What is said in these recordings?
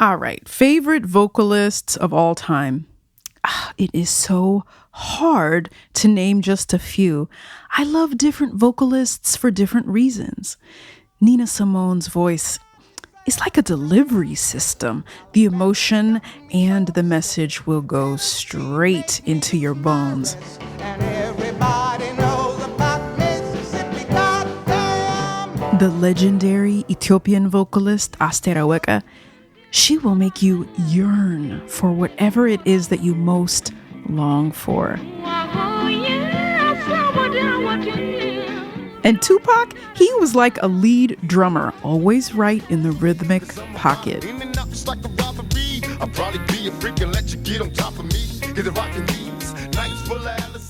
All right, favorite vocalists of all time. It is so hard to name just a few. I love different vocalists for different reasons. Nina Simone's voice is like a delivery system. The emotion and the message will go straight into your bones. The legendary Ethiopian vocalist Aster Aweke, she will make you yearn for whatever it is that you most long for. And Tupac, he was like a lead drummer, always right in the rhythmic pocket. I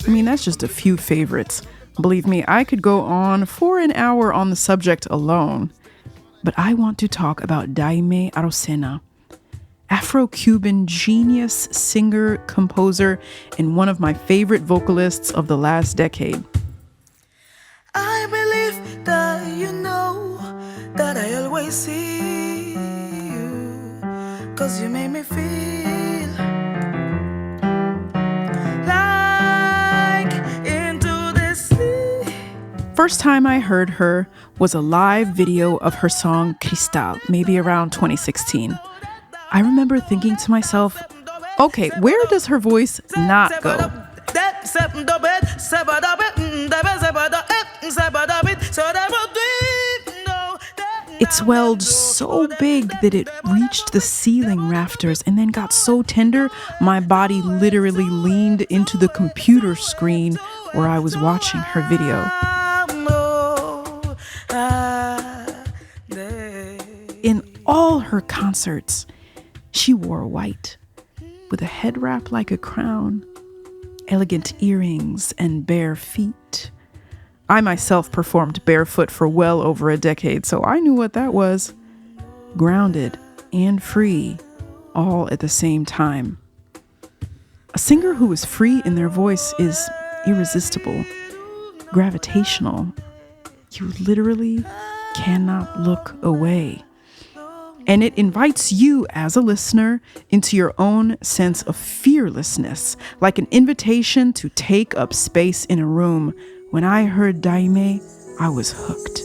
mean, that's just a few favorites. Believe me, I could go on for an hour on the subject alone. But I want to talk about Dayme Arocena, Afro-Cuban genius, singer, composer, and one of my favorite vocalists of the last decade. I believe that you know that I always see you, 'cause you made me feel like into the sea. First time I heard her was a live video of her song Cristal, maybe around 2016. I remember thinking to myself, okay, where does her voice not go? It swelled so big that it reached the ceiling rafters and then got so tender, my body literally leaned into the computer screen where I was watching her video. In all her concerts, she wore white, with a head wrap like a crown, elegant earrings, and bare feet. I myself performed barefoot for well over a decade, so I knew what that was. Grounded and free, all at the same time. A singer who is free in their voice is irresistible, gravitational. You literally cannot look away. And it invites you as a listener into your own sense of fearlessness, like an invitation to take up space in a room. When I heard Daymé, I was hooked.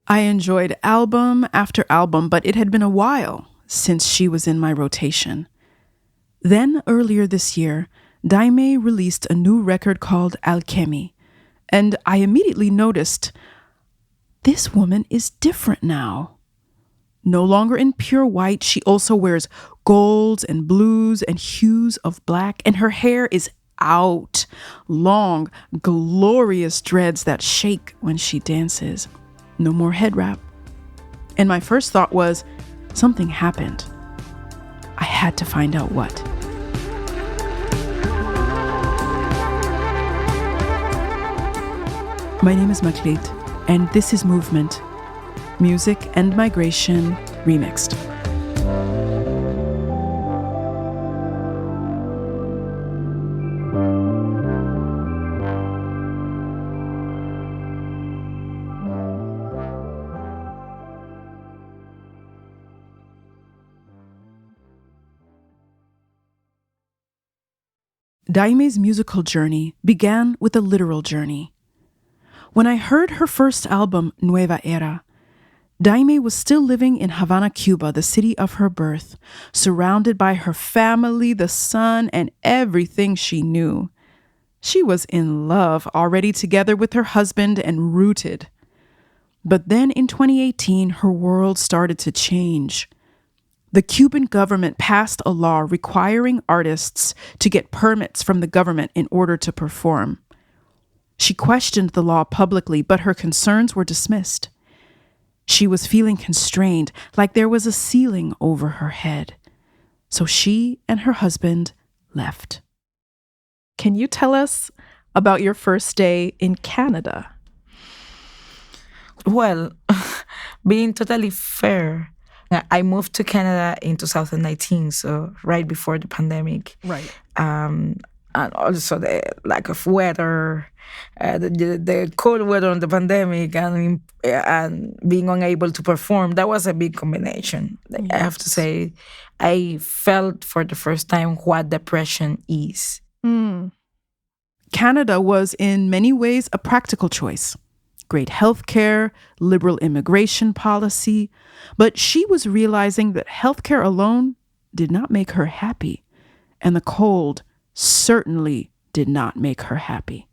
I enjoyed album after album, but it had been a while since she was in my rotation. Then, earlier this year, Daymé released a new record called Alkemi, and I immediately noticed, this woman is different now. No longer in pure white, she also wears golds and blues and hues of black, and her hair is out, long, glorious dreads that shake when she dances. No more head wrap. And my first thought was, something happened. I had to find out what. My name is Meklit, and this is Movement, Music and Migration Remixed. Daymé's musical journey began with a literal journey. When I heard her first album, Nueva Era, Daymé was still living in Havana, Cuba, the city of her birth, surrounded by her family, the sun, and everything she knew. She was in love, already together with her husband and rooted. But then in 2018, her world started to change. The Cuban government passed a law requiring artists to get permits from the government in order to perform. She questioned the law publicly, but her concerns were dismissed. She was feeling constrained, like there was a ceiling over her head. So she and her husband left. Can you tell us about your first day in Canada? Well, being totally fair, I moved to Canada in 2019, so right before the pandemic. Right. and also the lack of weather, the cold weather on the pandemic, and being unable to perform. That was a big combination. Like, I have to Yes. say, I felt for the first time what depression is. Mm. Canada was in many ways a practical choice. Great healthcare, liberal immigration policy, but she was realizing that healthcare alone did not make her happy, and the cold certainly did not make her happy.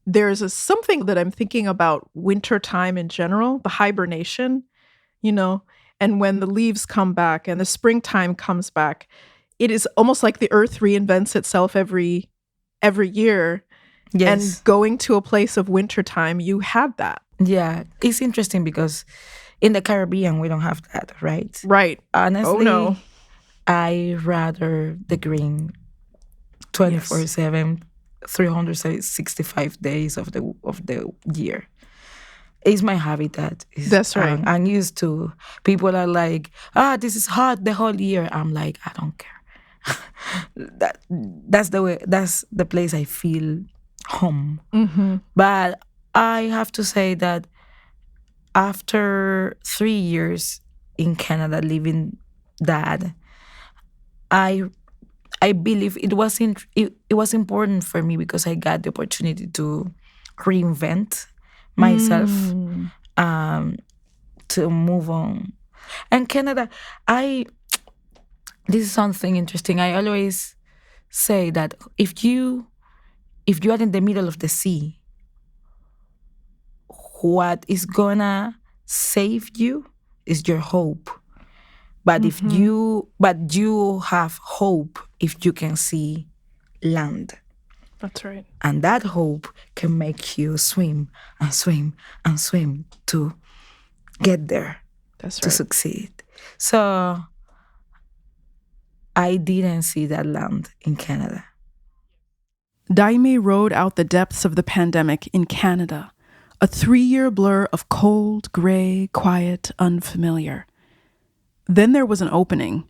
There's something that I'm thinking about wintertime in general, the hibernation, and when the leaves come back and the springtime comes back, it is almost like the earth reinvents itself every year. And Yes. going to a place of wintertime, you had that. Yeah. It's interesting because in the Caribbean, we don't have that, right? Right. Honestly, Oh, no. I rather the green 24/7, 365 days of the year. It's my habitat. That's right. I'm used to. People are like, this is hot the whole year. I'm like, I don't care. That's the way. That's the place I feel home. Mm-hmm. But I have to say that after 3 years in Canada living that, I I believe it was important for me because I got the opportunity to reinvent myself, to move on. And Canada, I this is something interesting. I always say that if you are in the middle of the sea, what is gonna save you is your hope. But if you have hope if you can see land. That's right. And that hope can make you swim and swim and swim to get there, That's to right. succeed. So I didn't see that land in Canada. Daymé rode out the depths of the pandemic in Canada, a 3-year blur of cold, gray, quiet, unfamiliar. Then there was an opening.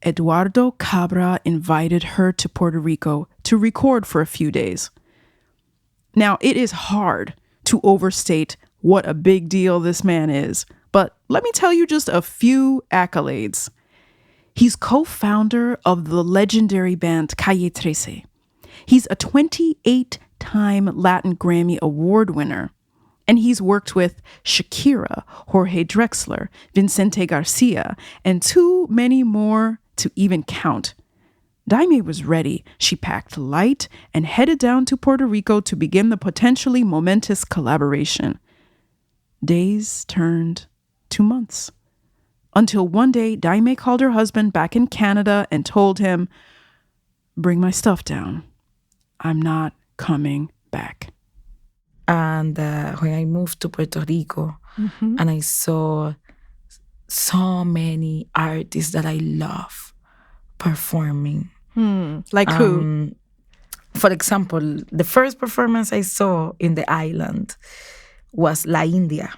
Eduardo Cabra invited her to Puerto Rico to record for a few days. Now, it is hard to overstate what a big deal this man is, but let me tell you just a few accolades. He's co-founder of the legendary band Calle 13. He's a 28-time Latin Grammy Award winner. And he's worked with Shakira, Jorge Drexler, Vicente Garcia, and too many more to even count. Daymé was ready. She packed light and headed down to Puerto Rico to begin the potentially momentous collaboration. Days turned to months. Until one day, Daymé called her husband back in Canada and told him, "Bring my stuff down. I'm not coming back." And when I moved to Puerto Rico, and I saw so many artists that I love performing. Like who? For example, the first performance I saw in the island was La India.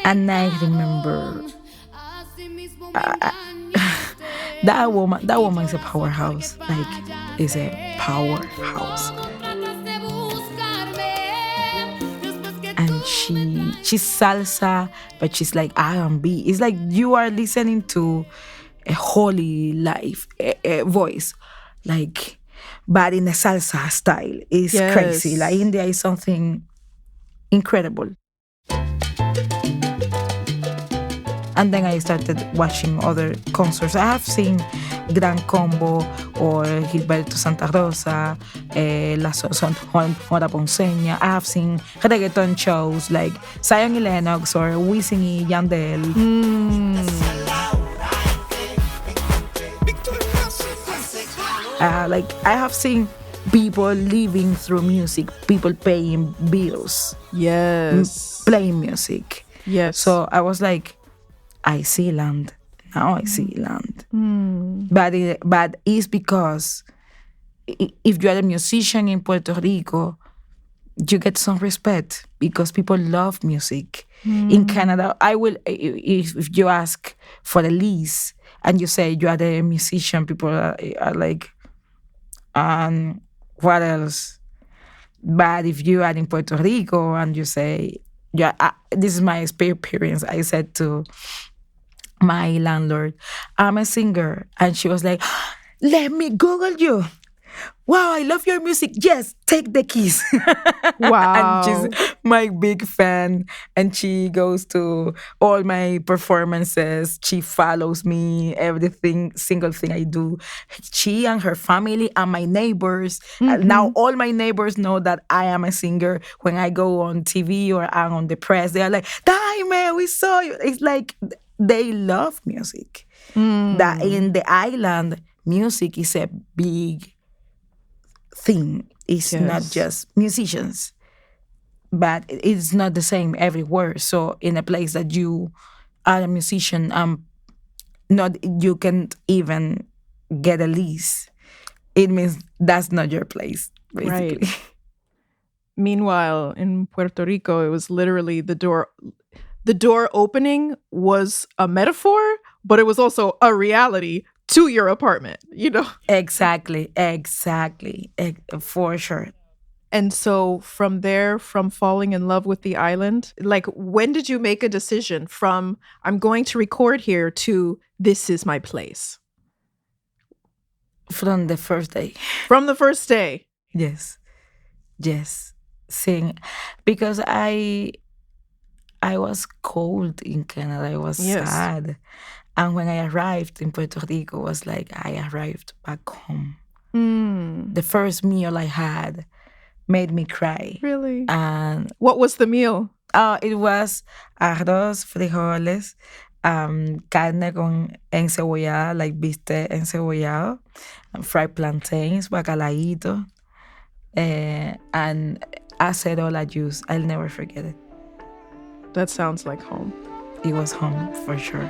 And I remember that woman is a powerhouse. Like, is a powerhouse. And she's salsa, but she's like R&B. It's like you are listening to a holy life, a voice, like, but in a salsa style. It's crazy. Like, India is something incredible. And then I started watching other concerts. I have seen Gran Combo or Gilberto Santa Rosa, La Sonora Ponceña. I have seen reggaeton shows like Zion y Lennox or Wisin y Yandel. Like, I have seen people living through music, people paying bills. Yes. Playing music. Yes. So I was like, I see land. Now I see land. But it's because if you are a musician in Puerto Rico, you get some respect because people love music. In Canada, I will, if you ask for the lease and you say you are the musician, people are like, what else? But if you are in Puerto Rico and you say, yeah, this is my experience. I said to my landlord, I'm a singer. And she was like, let me Google you. Wow, I love your music. Yes, take the keys. And she's Wow. my big fan. And she goes to all my performances. She follows me, everything, single thing I do. She and her family and my neighbors. Now all my neighbors know that I am a singer. When I go on TV or I'm on the press, they are like, Daymé, we saw you. It's like they love music. That in the island, music is a big thing. It's not Yes. just musicians, but it's not the same everywhere. So in a place that you are a musician, not you can't even get a lease. It means that's not your place, Right. basically. Meanwhile, in Puerto Rico, it was literally the door. The door opening was a metaphor, but it was also a reality to your apartment, you know? Exactly, for sure. And so from there, from falling in love with the island, like when did you make a decision from I'm going to record here to this is my place? From the first day. From the first day. Yes, yes, sing, because I was cold in Canada. I was Yes. sad. And when I arrived in Puerto Rico, it was like I arrived back home. Mm, The first meal I had made me cry. really? And What was the meal? it was arroz, frijoles, carne con encebollada, like bistec encebollado, and fried plantains, bacalaíto, and acerola juice. I'll never forget it. That sounds like home. It was home for sure.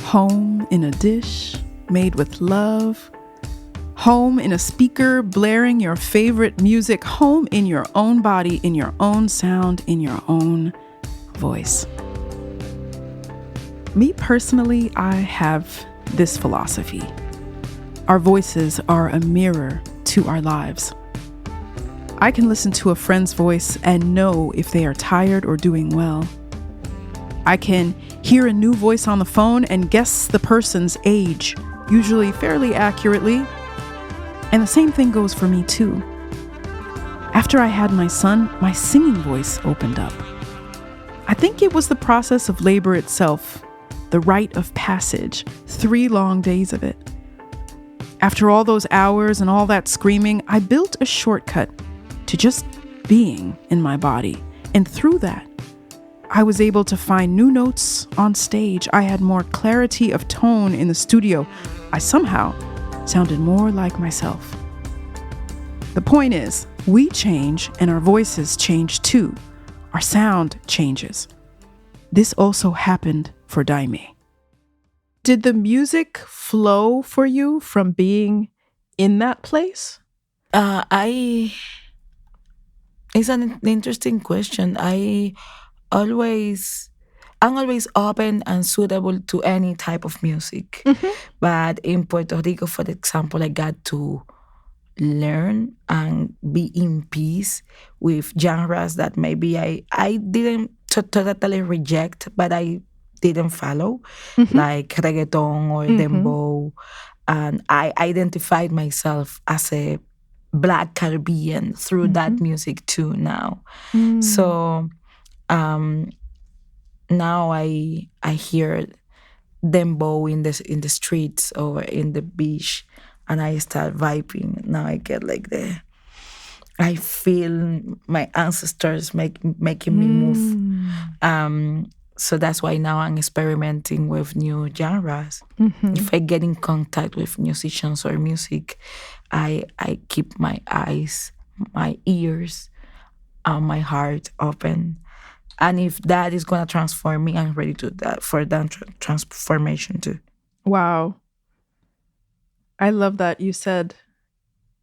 Home in a dish made with love. Home in a speaker blaring your favorite music. Home in your own body, in your own sound, in your own voice. Me personally, I have this philosophy. Our voices are a mirror to our lives. I can listen to a friend's voice and know if they are tired or doing well. I can hear a new voice on the phone and guess the person's age, usually fairly accurately. And the same thing goes for me too. After I had my son, my singing voice opened up. I think it was the process of labor itself, the rite of passage, 3 long days of it. After all those hours and all that screaming, I built a shortcut to just being in my body. And through that, I was able to find new notes on stage. I had more clarity of tone in the studio. I somehow sounded more like myself. The point is, we change and our voices change too. Our sound changes. This also happened for Daymé. Did the music flow for you from being in that place? It's an interesting question. Always I'm always open and suitable to any type of music. But in Puerto Rico, for example, I got to learn and be in peace with genres that maybe I didn't totally reject, but I didn't follow, like reggaeton or dembow. And I identified myself as a Black Caribbean through that music too now. So now I hear dembow in the streets or in the beach, and I start vibing. Now I get like I feel my ancestors making me move. So that's why now I'm experimenting with new genres. If I get in contact with musicians or music, I keep my eyes, my ears, and my heart open. And if that is gonna transform me, I'm ready to that for that transformation too. Wow. I love that you said,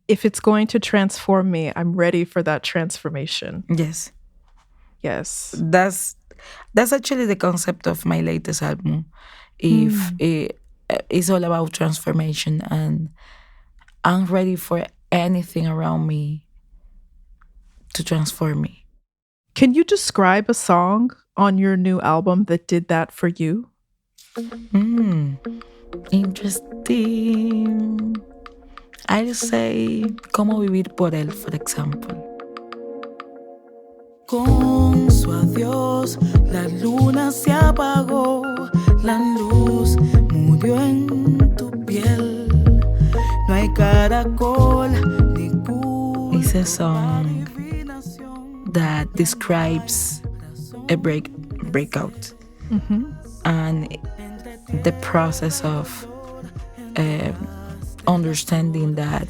if it's going to transform me, I'm ready for that transformation. Yes. Yes. That's actually the concept of my latest album. If Hmm. it's all about transformation, and I'm ready for anything around me to transform me. Can you describe a song on your new album that did that for you? Hmm. Interesting. I'll say Cómo vivir por él, for example. Con su adiós, la luna se apagó, la luz murió en tu piel. No hay caracol ni culpa. It's a song that describes a breakout, and the process of understanding that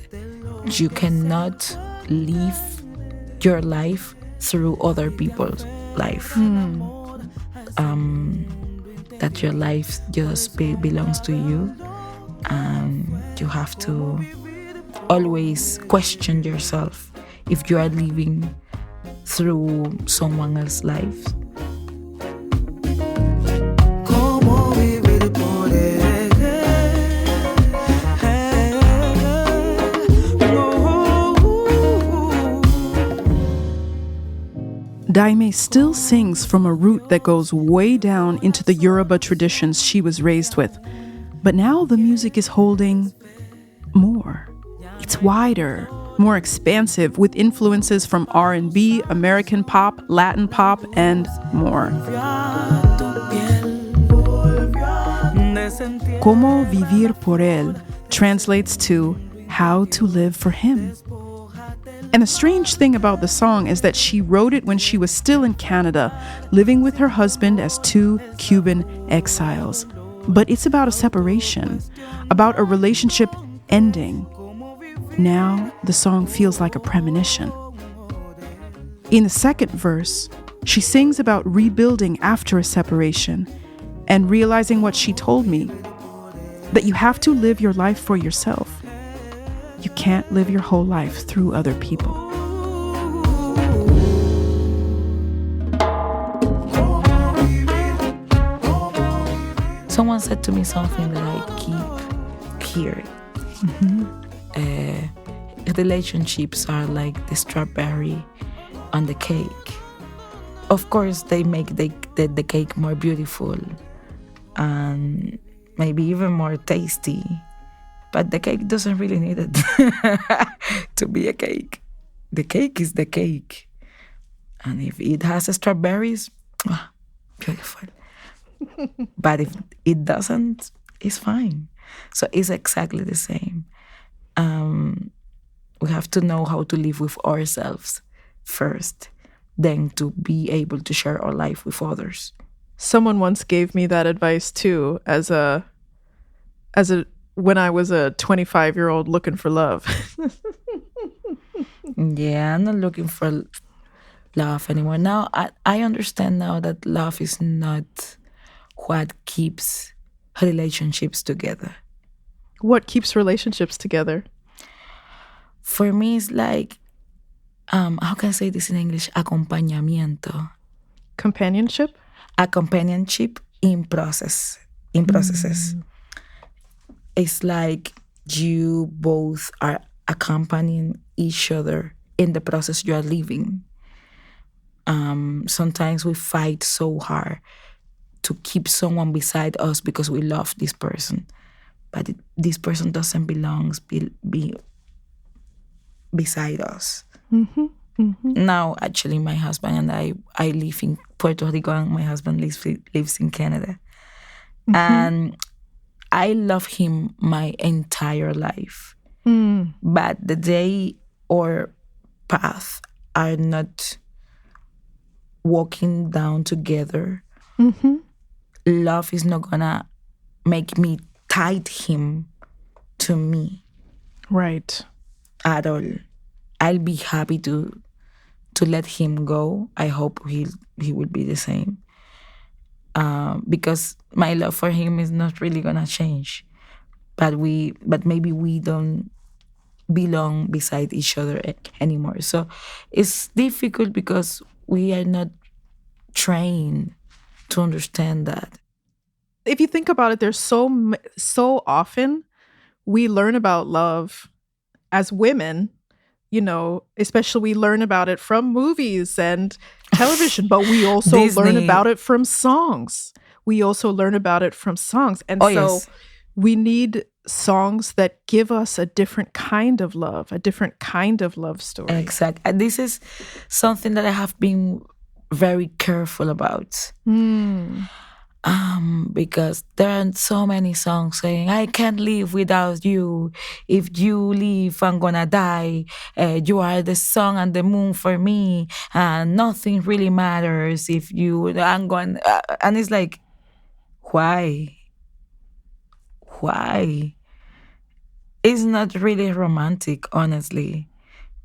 you cannot live your life through other people's life. That your life just belongs to you, and you have to always question yourself if you are living through someone else's life. Daymé still sings from a root that goes way down into the Yoruba traditions she was raised with. But now the music is holding more. It's wider, more expansive, with influences from R&B, American pop, Latin pop, and more. Cómo vivir por él translates to how to live for him. And the strange thing about the song is that she wrote it when she was still in Canada, living with her husband as two Cuban exiles. But it's about a separation, about a relationship ending. Now the song feels like a premonition. In the second verse, she sings about rebuilding after a separation and realizing what she told me, that you have to live your life for yourself. You can't live your whole life through other people. Someone said to me something that I keep hearing. Relationships are like the strawberry on the cake. Of course, they make the cake more beautiful and maybe even more tasty. But the cake doesn't really need it to be a cake. The cake is the cake. And if it has strawberries, beautiful. But if it doesn't, it's fine. So it's exactly the same. We have to know how to live with ourselves first, then to be able to share our life with others. Someone once gave me that advice too, as a when I was a 25-year-old looking for love. Yeah, I'm not looking for love anymore. Now, I understand now that love is not what keeps relationships together. What keeps relationships together? For me, it's like, how can I say this in English? Acompañamiento. Companionship? A companionship in processes. It's like you both are accompanying each other in the process you are living. Sometimes we fight so hard to keep someone beside us because we love this person, but this person doesn't belong be beside us. Now, actually, my husband and I live in Puerto Rico, and my husband lives in Canada. And I love him my entire life. But the day or path are not walking down together, love is not gonna make me tie him to me. Right. At all. I'll be happy to let him go. I hope he will be the same. Because my love for him is not really gonna change. but maybe we don't belong beside each other anymore. So it's difficult because we are not trained to understand that. If you think about it, there's so often we learn about love as women, especially we learn about it from movies and television, but we also learn Disney. about it from songs. We also learn about it from songs. And Oh so yes, we need songs that give us a different kind of love, a different kind of love story. exact. And this is something that I have been very careful about. Hmm. Because there are so many songs saying, I can't live without you. If you leave, I'm gonna die. You are the sun and the moon for me. And nothing really matters if you, I'm going, and it's like, why? Why? It's not really romantic, honestly.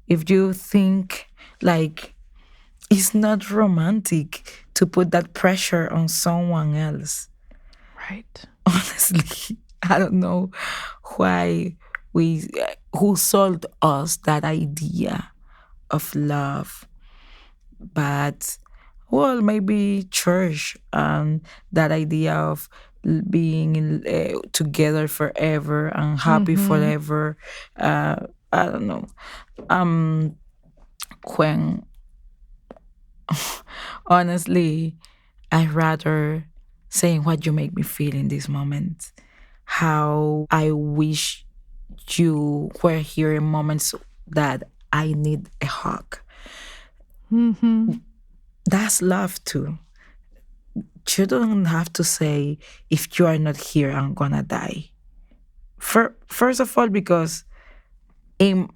If you think like it's not romantic to put that pressure on someone else. Right. Honestly, I don't know why we who sold us that idea of love, but well, maybe church and that idea of together forever and happy Mm-hmm. forever. I don't know. Um, when honestly, I rather saying what you make me feel in this moment. How I wish you were here in moments that I need a hug. Mm-hmm. That's love too. You don't have to say, if you are not here, I'm gonna die. First of all, because in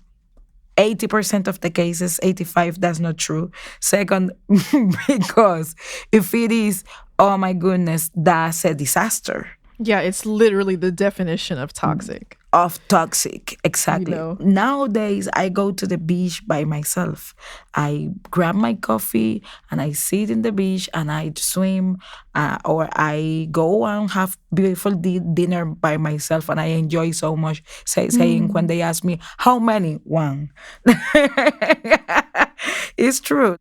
80% of the cases, 85, that's not true. Second, because if it is, oh my goodness, that's a disaster. Yeah, it's literally the definition of toxic, Of toxic, you exactly. know? Nowadays, I go to the beach by myself. I grab my coffee and I sit in the beach and I swim, or I go and have beautiful dinner by myself, and I enjoy so much. Saying when Mm. they ask me how many, one. It's true.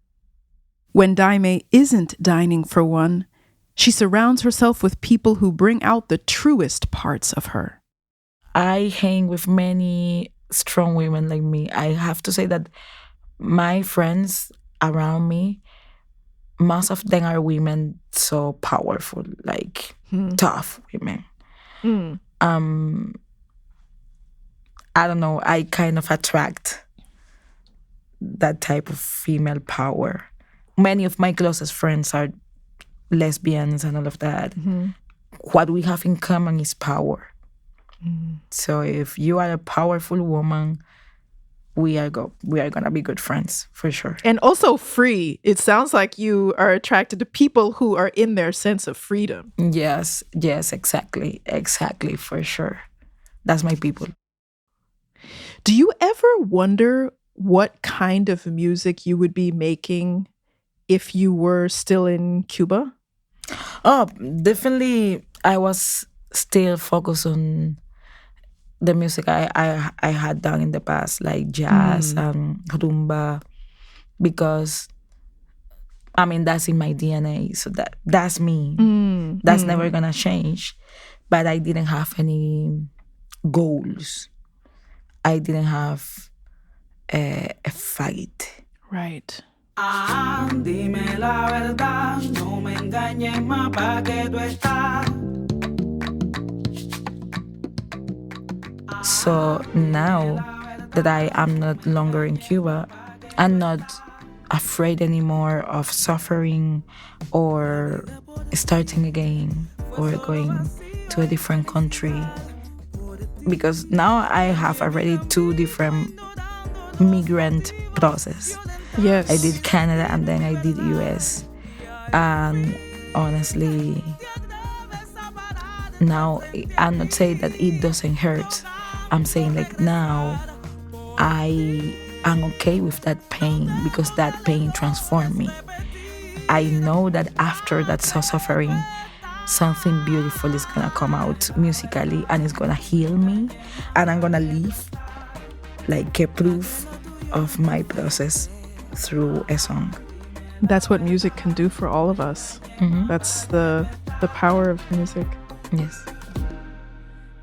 When Daime isn't dining for one, she surrounds herself with people who bring out the truest parts of her. I hang with many strong women like me. I have to say that my friends around me, most of them are women so powerful, like Hmm. tough women. Mm. Um, I don't know, I kind of attract that type of female power. Many of my closest friends are lesbians and all of that. Hmm. What we have in common is power. Mm. So if you are a powerful woman, we are gonna be good friends for sure. And also free. It sounds like you are attracted to people who are in their sense of freedom. Yes, yes, exactly, exactly, for sure. That's my people. Do you ever wonder what kind of music you would be making if you were still in Cuba? Oh, definitely. I was still focused on the music I had done in the past, like jazz Mm. and rumba, because I mean that's in my DNA. So that's me. Mm. That's never Mm. gonna change. But I didn't have any goals. I didn't have a fight. Right. Ah, dime la verdad, no me engañes más pa' que tú estás. So now that I am not longer in Cuba, I'm not afraid anymore of suffering or starting again or going to a different country. Because now I have already two different migrant process. Yes. I did Canada and then I did US. And honestly, now I'm not saying that it doesn't hurt. I'm saying like now I am okay with that pain because that pain transformed me. I know that after that suffering, something beautiful is gonna come out musically and it's gonna heal me, and I'm gonna leave like a proof of my process through a song. That's what music can do for all of us. That's the power of music. Yes.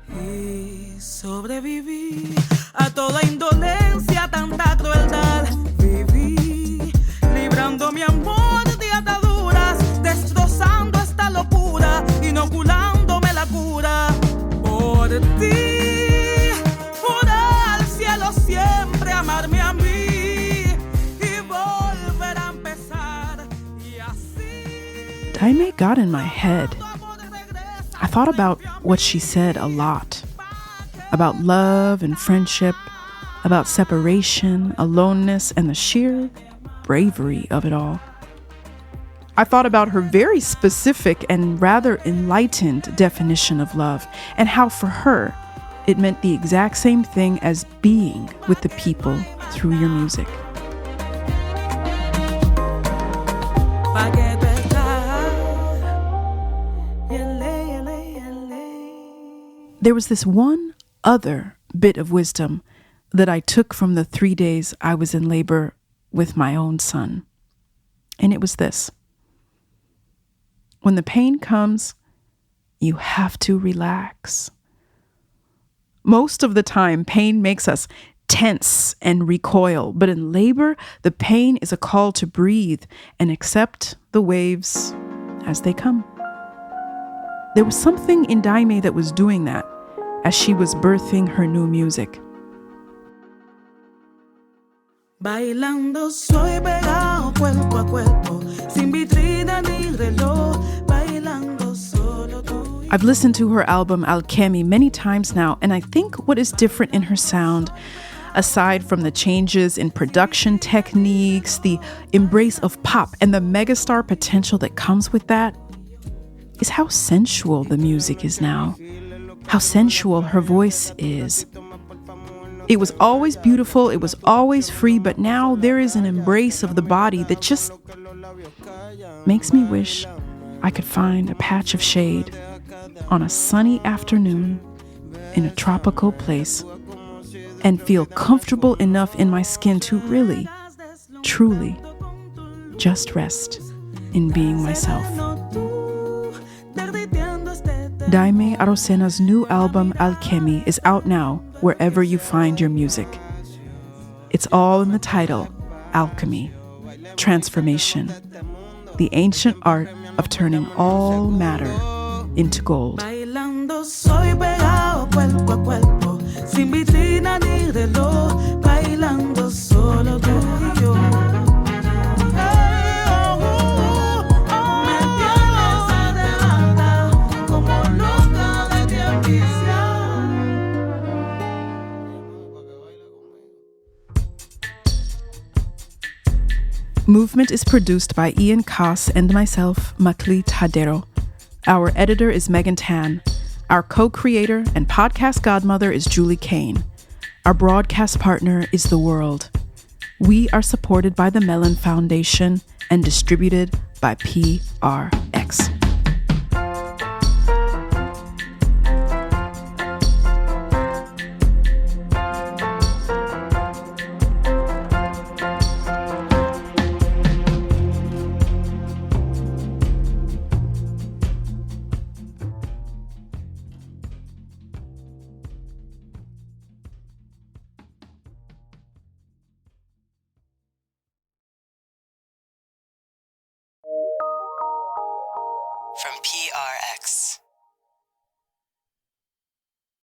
Y sobreviví a toda indolencia, tanta crueldad. Viví librando mi amor de ataduras, destrozando esta locura, inoculándome la cura. Por ti, juré al cielo siempre amarme a mí y volver a empezar. Y así. Daymé got in my head. I thought about what she said a lot. About love and friendship, about separation, aloneness, and the sheer bravery of it all. I thought about her very specific and rather enlightened definition of love, and how for her, it meant the exact same thing as being with the people through your music. There was this one other bit of wisdom that I took from the 3 days I was in labor with my own son. And it was this. When the pain comes, you have to relax. Most of the time, pain makes us tense and recoil, but in labor, the pain is a call to breathe and accept the waves as they come. There was something in Daymé that was doing that as she was birthing her new music. Bailando soy pegado cuerpo a cuerpo, sin vitrina ni reloj, bailando solo tú. I've listened to her album Alkemi many times now, and I think what is different in her sound, aside from the changes in production techniques, the embrace of pop, and the megastar potential that comes with that, is how sensual the music is now. How sensual her voice is. It was always beautiful, it was always free, but now there is an embrace of the body that just makes me wish I could find a patch of shade on a sunny afternoon in a tropical place and feel comfortable enough in my skin to really, truly just rest in being myself. Dayme Arocena's new album Alkemi is out now wherever you find your music. It's all in the title, Alkemi, Transformation, the ancient art of turning all matter into gold. Bailando soy pegado cuerpo a cuerpo, sin vitrina ni reloj, bailando solo tú y yo. Movement is produced by Ian Koss and myself, Meklit Hadero. Our editor is Megan Tan. Our co-creator and podcast godmother is Julie Kane. Our broadcast partner is The World. We are supported by the Mellon Foundation and distributed by PRX. From PRX.